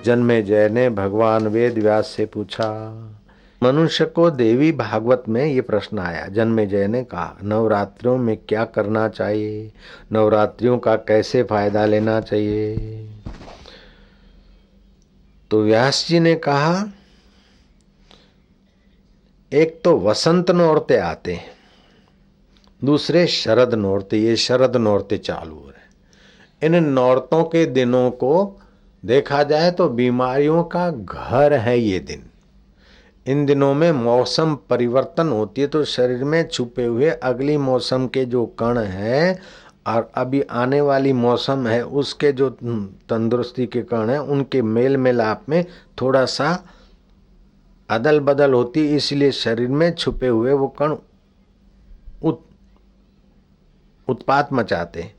जन्मेजय ने भगवान वेद व्यास से पूछा। मनुष्य को देवी भागवत में ये प्रश्न आया। जन्मेजय ने कहा, नवरात्रियों में क्या करना चाहिए, नवरात्रियों का कैसे फायदा लेना चाहिए। तो व्यास जी ने कहा, एक तो वसंत नौरते आते हैं, दूसरे शरद नौरते। ये शरद नौरते चालू हो रहे। इन नौरतों के दिनों को देखा जाए तो बीमारियों का घर है ये दिन। इन दिनों में मौसम परिवर्तन होती है तो शरीर में छुपे हुए अगली मौसम के जो कण है और अभी आने वाली मौसम है उसके जो तंदुरुस्ती के कण है उनके मेल मिलाप में थोड़ा सा अदल बदल होती, इसलिए शरीर में छुपे हुए वो कण उत्पात मचाते।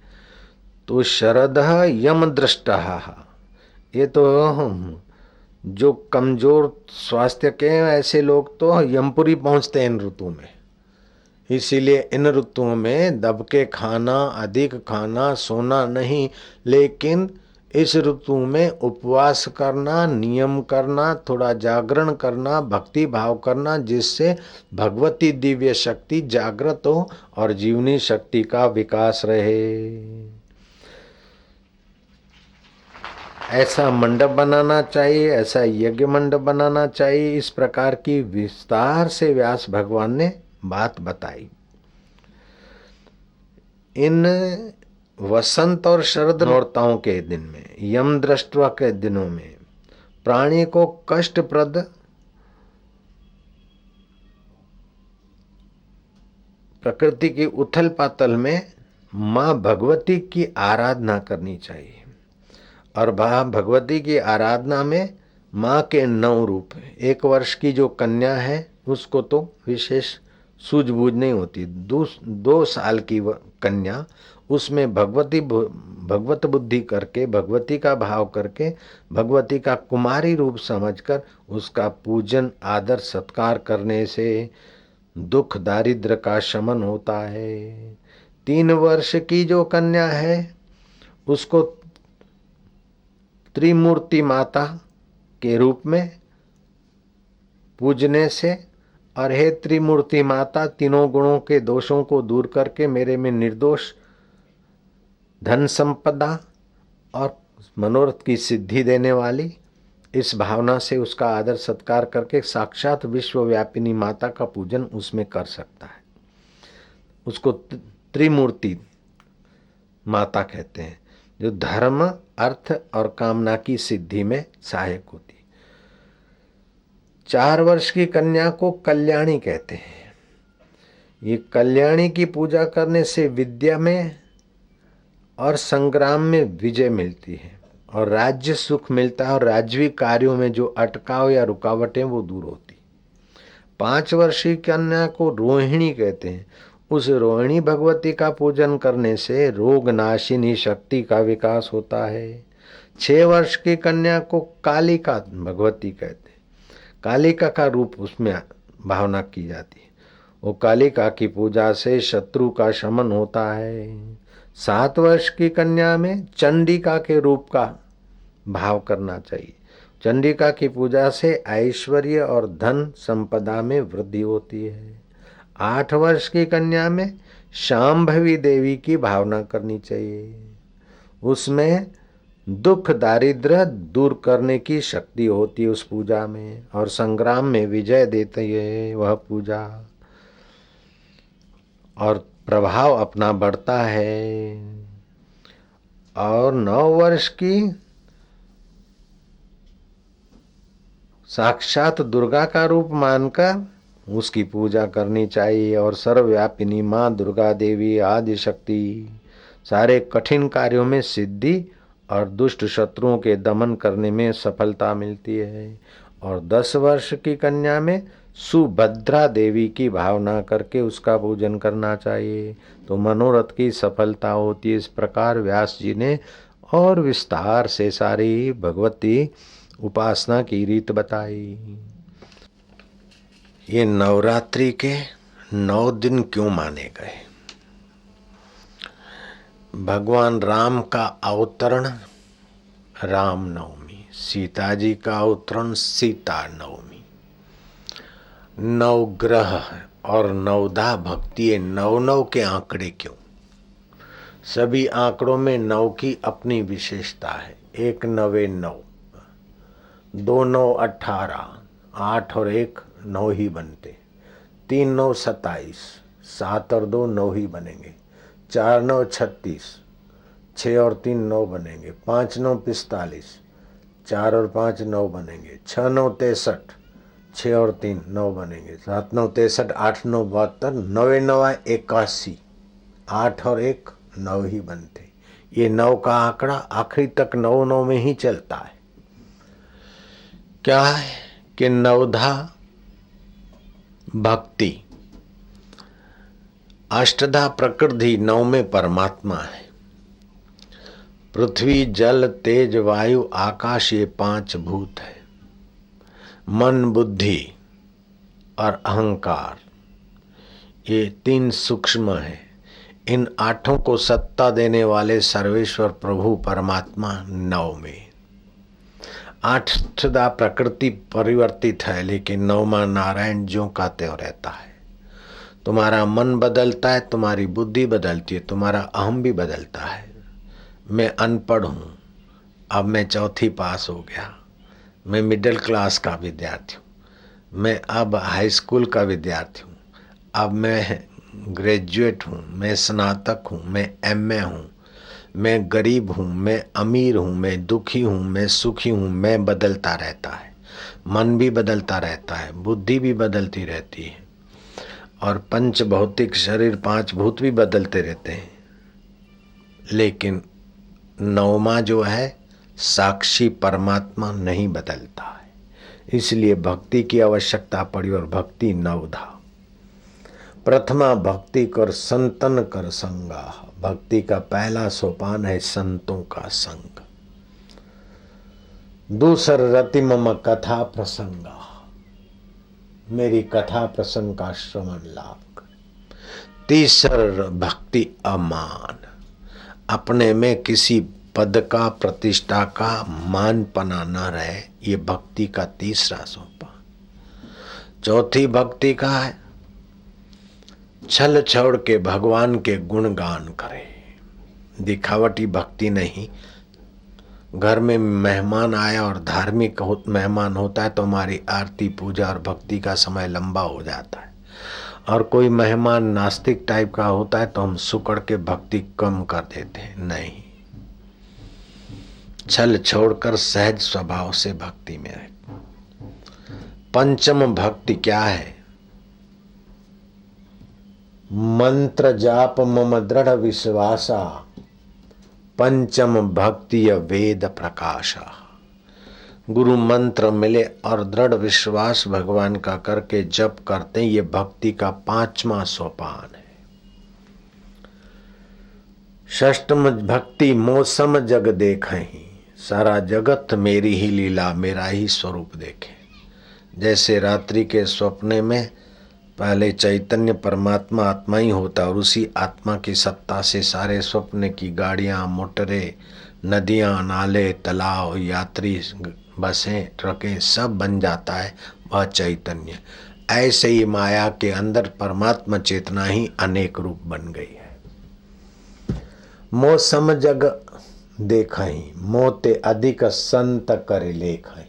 तो शरद यम दृष्टा, ये तो जो कमजोर स्वास्थ्य के ऐसे लोग तो यमपुरी पहुंचते हैं इन ऋतु में। इसीलिए इन ऋतुओं में दब के खाना, अधिक खाना, सोना नहीं, लेकिन इस ऋतु में उपवास करना, नियम करना, थोड़ा जागरण करना, भक्ति भाव करना, जिससे भगवती दिव्य शक्ति जागृत हो और जीवनी शक्ति का विकास रहे। ऐसा मंडप बनाना चाहिए, ऐसा यज्ञ मंडप बनाना चाहिए। इस प्रकार की विस्तार से व्यास भगवान ने बात बताई। इन वसंत और शरद नौरताओं के दिन में, यम दृष्टवा के दिनों में प्राणी को कष्टप्रद प्रकृति की उथल पाथल में मां भगवती की आराधना करनी चाहिए। और भगवती की आराधना में माँ के 9 रूप। 1 वर्ष की जो कन्या है उसको तो विशेष सूझबूझ नहीं होती। 2 साल की कन्या, उसमें भगवत बुद्धि करके, भगवती का भाव करके, भगवती का कुमारी रूप समझकर उसका पूजन आदर सत्कार करने से दुख दारिद्र का शमन होता है। 3 वर्ष की जो कन्या है उसको त्रिमूर्ति माता के रूप में पूजने से, और हे त्रिमूर्ति माता, तीनों गुणों के दोषों को दूर करके मेरे में निर्दोष धन संपदा और मनोरथ की सिद्धि देने वाली, इस भावना से उसका आदर सत्कार करके साक्षात विश्वव्यापिनी माता का पूजन उसमें कर सकता है। उसको त्रिमूर्ति माता कहते हैं, जो धर्म, अर्थ और कामना की सिद्धि में सहायक होती। 4 वर्ष की कन्या को कल्याणी कहते हैं। ये कल्याणी की पूजा करने से विद्या में और संग्राम में विजय मिलती है और राज्य सुख मिलता है, और राज्यवी कार्यों में जो अटकाव या रुकावटें वो दूर होती। 5 वर्षीय कन्या को रोहिणी कहते हैं। उस रोहिणी भगवती का पूजन करने से रोग नाशिनी शक्ति का विकास होता है। 6 वर्ष की कन्या को कालिका भगवती कहते हैं। कालिका का रूप उसमें भावना की जाती है। वो कालिका की पूजा से शत्रु का शमन होता है। 7 वर्ष की कन्या में चंडिका के रूप का भाव करना चाहिए। चंडिका की पूजा से ऐश्वर्य और धन संपदा में वृद्धि होती है। 8 वर्ष की कन्या में शांभवी देवी की भावना करनी चाहिए। उसमें दुख दारिद्र दूर करने की शक्ति होती है उस पूजा में, और संग्राम में विजय देती है वह पूजा, और प्रभाव अपना बढ़ता है। और 9 वर्ष की साक्षात दुर्गा का रूप मानकर उसकी पूजा करनी चाहिए। और सर्वव्यापिनी माँ दुर्गा देवी आदि शक्ति सारे कठिन कार्यों में सिद्धि और दुष्ट शत्रुओं के दमन करने में सफलता मिलती है। और 10 वर्ष की कन्या में सुभद्रा देवी की भावना करके उसका पूजन करना चाहिए, तो मनोरथ की सफलता होती है। इस प्रकार व्यास जी ने और विस्तार से सारी भगवती उपासना की रीत बताई। ये नवरात्रि के 9 दिन क्यों माने गए? भगवान राम का अवतरण रामनवमी, सीता जी का अवतरण सीता नवमी। नवग्रह और नवधा भक्ति, नव नव के आंकड़े क्यों? सभी आंकड़ों में नव की अपनी विशेषता है। एक नवे नौ, 2 9 18, 8 और 1 9 ही बनते, 3 9 27, 7 और 2 9 ही बनेंगे, 4 9 36, 6 और 3 9 बनेंगे, 5 9 45, 4 और 5 9 बनेंगे, 6 9 63, 6 और 3 9 बनेंगे, 7 9 63, 8 9 72, 9 9 81, 8 और 1 9 ही बनते। ये 9 का आंकड़ा आखिरी तक 9 9 में ही चलता है। क्या है कि नवधा भक्ति, अष्टधा प्रकृति, 9 में परमात्मा है। पृथ्वी जल तेज वायु आकाश, ये 5 भूत है। मन बुद्धि और अहंकार, ये 3 सूक्ष्म है। इन 8 को सत्ता देने वाले सर्वेश्वर प्रभु परमात्मा 9 में। 8धा प्रकृति परिवर्तित है, लेकिन 9वां नारायण ज्यों का त्यों रहता है। तुम्हारा मन बदलता है, तुम्हारी बुद्धि बदलती है, तुम्हारा अहम भी बदलता है। मैं अनपढ़ हूँ, अब मैं 4th पास हो गया। मैं मिडिल क्लास का विद्यार्थी हूँ, मैं अब हाई स्कूल का विद्यार्थी हूँ, अब मैं ग्रेजुएट हूँ, मैं स्नातक हूँ, मैं MA हूँ, मैं गरीब हूँ, मैं अमीर हूँ, मैं दुखी हूँ, मैं सुखी हूँ। मैं बदलता रहता है, मन भी बदलता रहता है, बुद्धि भी बदलती रहती है, और 5 भौतिक शरीर 5 भूत भी बदलते रहते हैं। लेकिन 9वां जो है साक्षी परमात्मा नहीं बदलता है। इसलिए भक्ति की आवश्यकता पड़ी, और भक्ति 9 था। प्रथमा भक्ति कर संतन कर संगा, भक्ति का पहला सोपान है संतों का संग। दूसर रति मम कथा प्रसंगा, मेरी कथा प्रसंग का श्रवण लाभ कर। तीसर भक्ति अमान, अपने में किसी पद का प्रतिष्ठा का मान पना न रहे, ये भक्ति का तीसरा सोपान। चौथी भक्ति का है छल छोड़ के भगवान के गुणगान करे। दिखावटी भक्ति नहीं। घर में मेहमान आया और धार्मिक मेहमान होता है तो हमारी आरती पूजा और भक्ति का समय लंबा हो जाता है, और कोई मेहमान नास्तिक टाइप का होता है तो हम सुकड़ के भक्ति कम कर देते हैं। नहीं, छल छोड़कर सहज स्वभाव से भक्ति में रहे। पंचम भक्ति क्या है? मंत्र जाप मम दृढ़ विश्वासा, पंचम भक्ति वेद प्रकाशा। गुरु मंत्र मिले और दृढ़ विश्वास भगवान का करके जप करते हैं, ये भक्ति का 5वां सोपान है। षष्टम भक्ति मौसम जग देखहीं, सारा जगत मेरी ही लीला मेरा ही स्वरूप देखे। जैसे रात्रि के स्वप्ने में पहले चैतन्य परमात्मा आत्मा ही होता, और उसी आत्मा की सत्ता से सारे स्वप्न की गाड़ियां, मोटरें, नदियां, नाले, तालाब, यात्री बसें, ट्रकें सब बन जाता है वह चैतन्य। ऐसे ही माया के अंदर परमात्मा चेतना ही अनेक रूप बन गई है। मौसम जग देखहीं, मोते अधिक संत करे लेखहीं।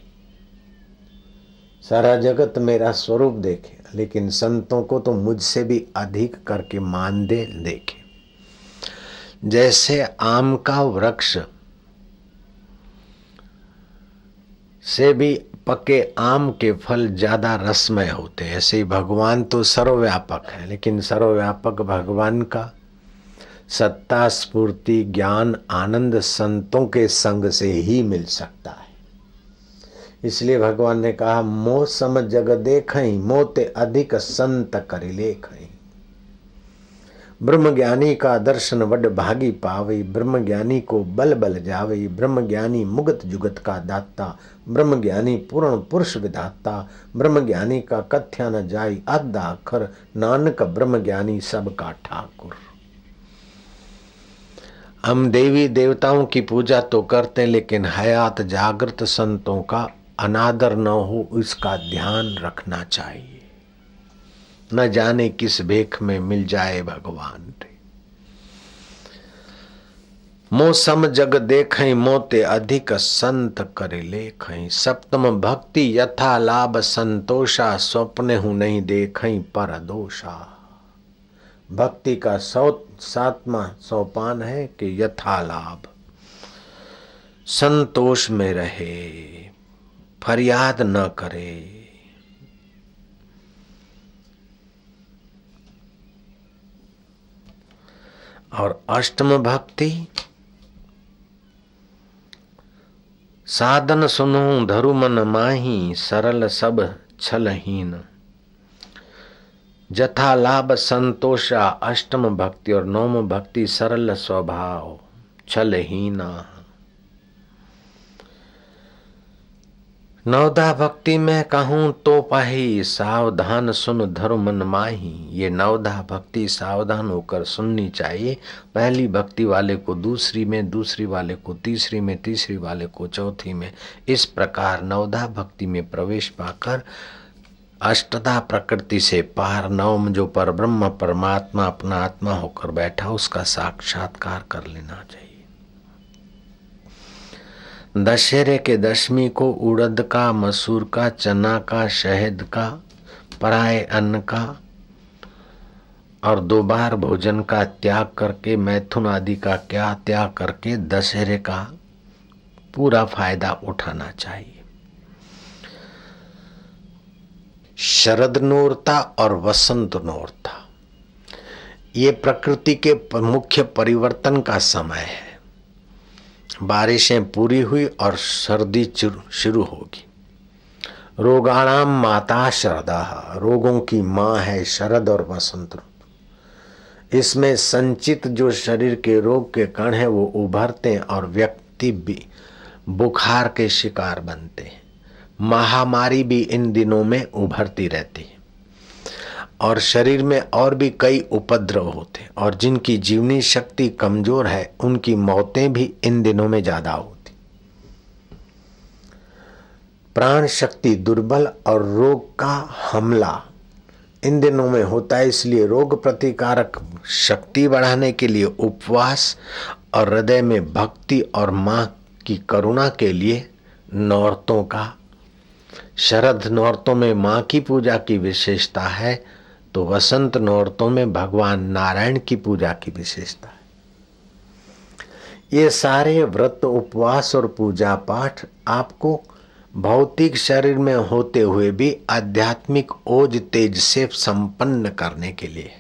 सारा जगत मेरा स्वरूप देखे, लेकिन संतों को तो मुझसे भी अधिक करके मान दे देखे। जैसे आम का वृक्ष से भी पके आम के फल ज्यादा रसमय होते हैं, ऐसे ही भगवान तो सर्वव्यापक है, लेकिन सर्वव्यापक भगवान का सत्ता, स्फूर्ति, ज्ञान, आनंद संतों के संग से ही मिल सकता है। इसलिए भगवान ने कहा मोह सम जग देखहीं, मोते अधिक संत कर लेखहीं। ब्रह्म ज्ञानी का दर्शन वड भागी पावई, ब्रह्म ज्ञानी को बल बल जावई। ब्रह्म ज्ञानी मुगत जुगत का दाता, ब्रह्म ज्ञानी पूर्ण पुरुष विधाता। ब्रह्म ज्ञानी का कथ्या न जाई अद्धा अखर, नानक ब्रह्म ज्ञानी सब का ठाकुर। हम देवी देवताओं की पूजा तो करते हैं, लेकिन हयात जागृत संतों का अनादर न हो इसका ध्यान रखना चाहिए। न जाने किस भेख में मिल जाए भगवान रे। मौसम जग देखें मोते अधिक संत करे लेखें। सप्तम भक्ति यथा लाभ संतोषा। स्वप्ने हूं नहीं देखें पर दोषा। भक्ति का 7वां सोपान है कि यथा लाभ, संतोष में रहे, फरियाद न करे। और अष्टम भक्ति साधन सुनो धरु मन माही। सरल सब छलहीन। जथा लाभ संतोषा अष्टम भक्ति और नवम भक्ति सरल स्वभाव छलहीना। नवदा भक्ति में कहूं तो पाही। सावधान सुन धरु मन माही। ये नवदा भक्ति सावधान होकर सुननी चाहिए। पहली भक्ति वाले को दूसरी में, दूसरी वाले को तीसरी में, तीसरी वाले को चौथी में। इस प्रकार नवदा भक्ति में प्रवेश पाकर अष्टदा प्रकृति से पार नवम जो परब्रह्म परमात्मा अपना आत्मा होकर बैठा उसका साक्षात्कार कर लेना चाहिए। दशहरे के दशमी को उड़द का, मसूर का, चना का, शहद का, पराए अन्न का और 2 बार भोजन का त्याग करके, मैथुन आदि का क्या त्याग करके दशहरे का पूरा फायदा उठाना चाहिए। शरद नोरता और वसंत नोरता ये प्रकृति के मुख्य परिवर्तन का समय है। बारिशें पूरी हुई और सर्दी शुरू होगी। रोगाणाम माता शरदा, रोगों की माँ है शरद और वसंत ऋतु। इसमें संचित जो शरीर के रोग के कण है वो उभरते हैं और व्यक्ति भी बुखार के शिकार बनते हैं। महामारी भी इन दिनों में उभरती रहती है और शरीर में और भी कई उपद्रव होते, और जिनकी जीवनी शक्ति कमजोर है उनकी मौतें भी इन दिनों में ज्यादा होती। प्राण शक्ति दुर्बल और रोग का हमला इन दिनों में होता है। इसलिए रोग प्रतिकारक शक्ति बढ़ाने के लिए उपवास और हृदय में भक्ति और मां की करुणा के लिए नौरतों का, शरद नौरतों में मां की पूजा की विशेषता है तो वसंत नौरतों में भगवान नारायण की पूजा की विशेषता है। ये सारे व्रत, उपवास और पूजा पाठ आपको भौतिक शरीर में होते हुए भी आध्यात्मिक ओज तेज से संपन्न करने के लिए।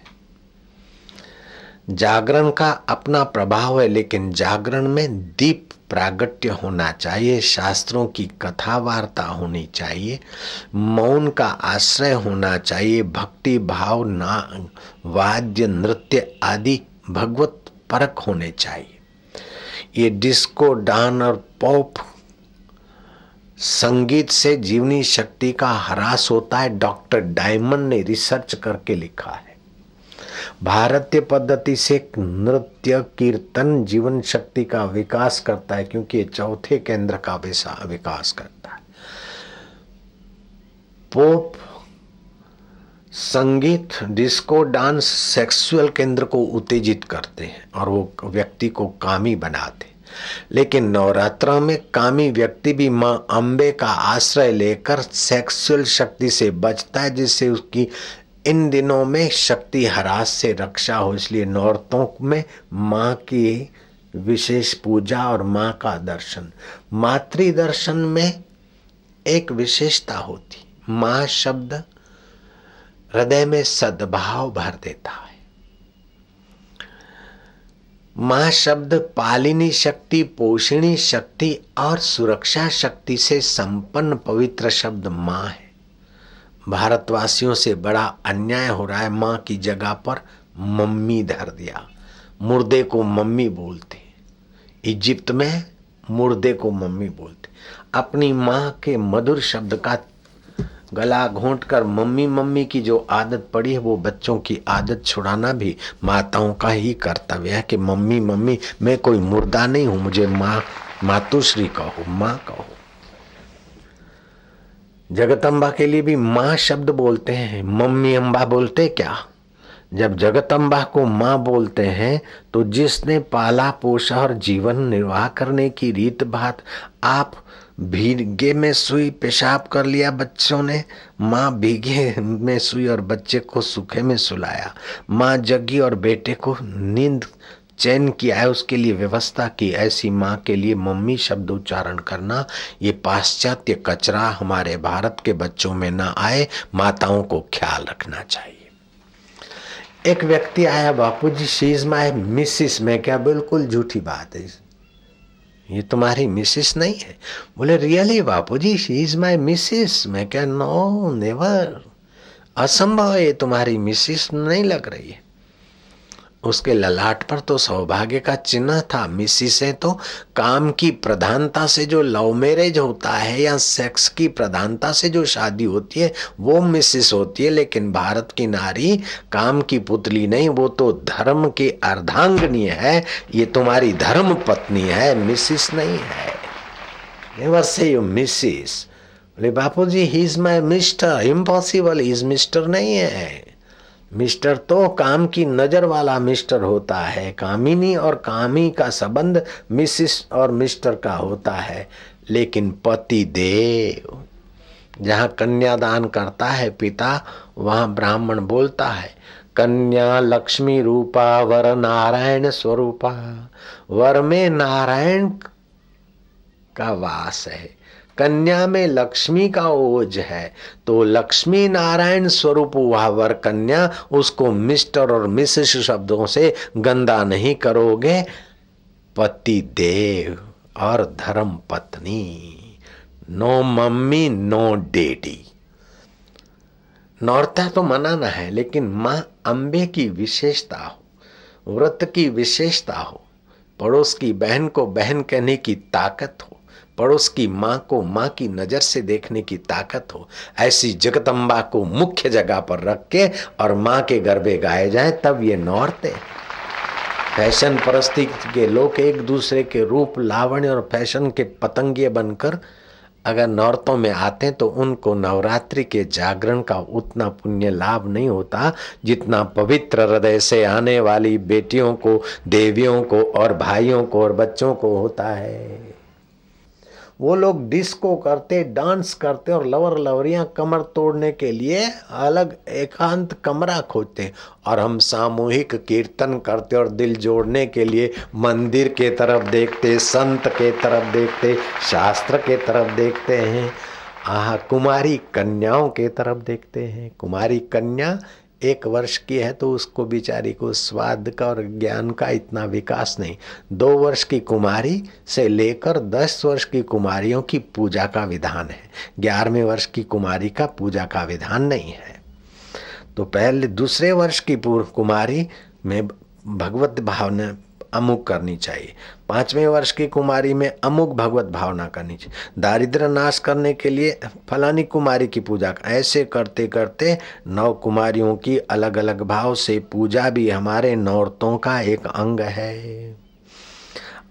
जागरण का अपना प्रभाव है, लेकिन जागरण में दीप प्रागट्य होना चाहिए, शास्त्रों की कथा वार्ता होनी चाहिए, मौन का आश्रय होना चाहिए, भक्ति भाव ना वाद्य नृत्य आदि भगवत परक होने चाहिए। ये डिस्को डांस और पॉप संगीत से जीवनी शक्ति का ह्रास होता है। डॉक्टर डायमंड ने रिसर्च करके लिखा है। भारतीय पद्धति से नृत्य कीर्तन जीवन शक्ति का विकास करता है, क्योंकि ये चौथे केंद्र का विकास करता है। पॉप संगीत, डिस्को डांस सेक्सुअल केंद्र को उत्तेजित करते हैं और वो व्यक्ति को कामी बनाते। लेकिन नवरात्रा में कामी व्यक्ति भी मां अंबे का आश्रय लेकर सेक्सुअल शक्ति से बचता है, जिससे उसकी इन दिनों में शक्ति ह्रास से रक्षा हो। इसलिए नौरतों में मां की विशेष पूजा और मां का दर्शन। मातृ दर्शन में एक विशेषता होती। मां शब्द हृदय में सद्भाव भर देता है। मां शब्द पालिनी शक्ति, पोषणी शक्ति और सुरक्षा शक्ति से संपन्न पवित्र शब्द मां है। भारतवासियों से बड़ा अन्याय हो रहा है। मां की जगह पर मम्मी धर दिया। मुर्दे को मम्मी बोलते। इजिप्त में मुर्दे को मम्मी बोलते। अपनी मां के मधुर शब्द का गला घोंट कर मम्मी मम्मी की जो आदत पड़ी है वो बच्चों की आदत छुड़ाना भी माताओं का ही कर्तव्य है कि मम्मी मम्मी, मैं कोई मुर्दा नहीं हूं, मुझे माँ मातुश्री कहो, माँ कहो। जगदम्बा के लिए भी माँ शब्द बोलते हैं, मम्मी अम्बा बोलते क्या? जब जगदम्बा को माँ बोलते हैं तो जिसने पाला पोषा और जीवन निर्वाह करने की रीत बात, आप भीगे में सुई पेशाब कर लिया बच्चों ने, माँ भीगे में सुई और बच्चे को सूखे में सुलाया। माँ जगी और बेटे को नींद चैन किया है, उसके लिए व्यवस्था की। ऐसी माँ के लिए मम्मी शब्द उच्चारण करना, ये पाश्चात्य कचरा हमारे भारत के बच्चों में ना आए, माताओं को ख्याल रखना चाहिए। एक व्यक्ति आया, बापूजी शी इज माय मिसिस। मैं क्या, बिल्कुल झूठी बात है, ये तुम्हारी मिसिस नहीं है। बोले really Bapuji she is my Mrs. मैं क्या, नो नेवर, असंभव है, ये तुम्हारी मिसिस नहीं लग रही है। उसके ललाट पर तो सौभाग्य का चिन्ह था। मिसिस है तो काम की प्रधानता से जो लव मैरिज होता है या सेक्स की प्रधानता से जो शादी होती है वो मिसिस होती है, लेकिन भारत की नारी काम की पुतली नहीं, वो तो धर्म की अर्धांगिनी है। ये तुम्हारी धर्म पत्नी है, मिसिस नहीं है। Never say you missus. बोले बापू जी he is my mister. Impossible, is mister नहीं है। मिस्टर तो काम की नजर वाला मिस्टर होता है। कामिनी और कामी का संबंध मिसिस और मिस्टर का होता है। लेकिन पति देव, जहाँ कन्यादान करता है पिता, वहाँ ब्राह्मण बोलता है कन्या लक्ष्मी रूपा वर नारायण स्वरूपा। वर में नारायण का वास है, कन्या में लक्ष्मी का ओज है, तो लक्ष्मी नारायण स्वरूप हुआ वर कन्या, उसको मिस्टर और मिसेस शब्दों से गंदा नहीं करोगे। पति देव और धर्म पत्नी, नो मम्मी नो डैडी। नौरता तो मनाना है, लेकिन माँ अम्बे की विशेषता हो, व्रत की विशेषता हो, पड़ोस की बहन को बहन कहने की ताकत हो, पड़ोस की माँ को माँ की नजर से देखने की ताकत हो, ऐसी जगदम्बा को मुख्य जगह पर रख के और माँ के गरबे गाए जाए, तब ये नौरते। फैशन परस्ती के लोग एक दूसरे के रूप लावण्य और फैशन के पतंगे बनकर अगर नौरतों में आते तो उनको नवरात्रि के जागरण का उतना पुण्य लाभ नहीं होता जितना पवित्र हृदय से आने वाली बेटियों को, देवियों को और भाइयों को और बच्चों को होता है। वो लोग डिस्को करते, डांस करते और लवर लवरियां कमर तोड़ने के लिए अलग एकांत कमरा खोजते, और हम सामूहिक कीर्तन करते और दिल जोड़ने के लिए मंदिर के तरफ देखते, संत के तरफ देखते, शास्त्र के तरफ देखते हैं, कुमारी कन्याओं के तरफ देखते हैं। कुमारी कन्या 1 वर्ष की है तो उसको बेचारी को स्वाद का और ज्ञान का इतना विकास नहीं। 2 वर्ष की कुमारी से लेकर 10 वर्ष की कुमारियों की पूजा का विधान है, 11वें वर्ष की कुमारी का पूजा का विधान नहीं है। तो पहले दूसरे वर्ष की कुमारी में भगवत भावना अमुक करनी चाहिए, 5वें वर्ष की कुमारी में अमुक भगवत भावना करनी चाहिए, दारिद्र्य नाश करने के लिए फलानी कुमारी की पूजा। ऐसे करते करते 9 कुमारियों की अलग अलग भाव से पूजा भी हमारे नौरतों का एक अंग है।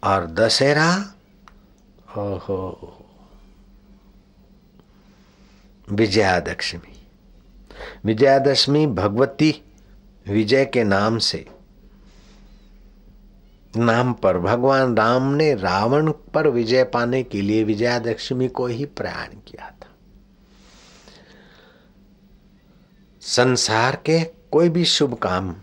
और दशहरा, ओहो, विजयादशमी। विजयादशमी भगवती विजय के नाम से, नाम पर भगवान राम ने रावण पर विजय पाने के लिए विजयादशमी को ही प्रयाण किया था। संसार के कोई भी शुभ काम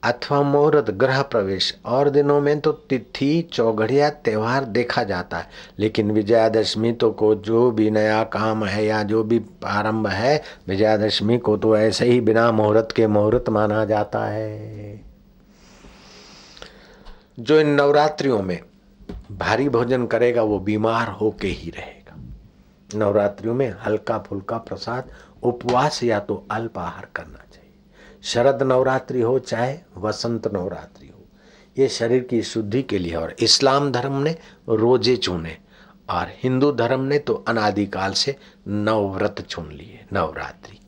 अथवा मुहूर्त, ग्रह प्रवेश और दिनों में तो तिथि, चौघड़िया, त्योहार देखा जाता है, लेकिन विजयादशमी तो को जो भी नया काम है या जो भी प्रारंभ है, विजयादशमी को तो ऐसे ही बिना मुहूर्त के मुहूर्त माना जाता है। जो इन नवरात्रियों में भारी भोजन करेगा वो बीमार होके ही रहेगा। नवरात्रियों में हल्का फुल्का प्रसाद, उपवास या तो अल्पाहार करना चाहिए। शरद नवरात्रि हो चाहे वसंत नवरात्रि हो, ये शरीर की शुद्धि के लिए। और इस्लाम धर्म ने रोजे चुने और हिंदू धर्म ने तो अनादिकाल से नवव्रत चुन लिए, नवरात्रि।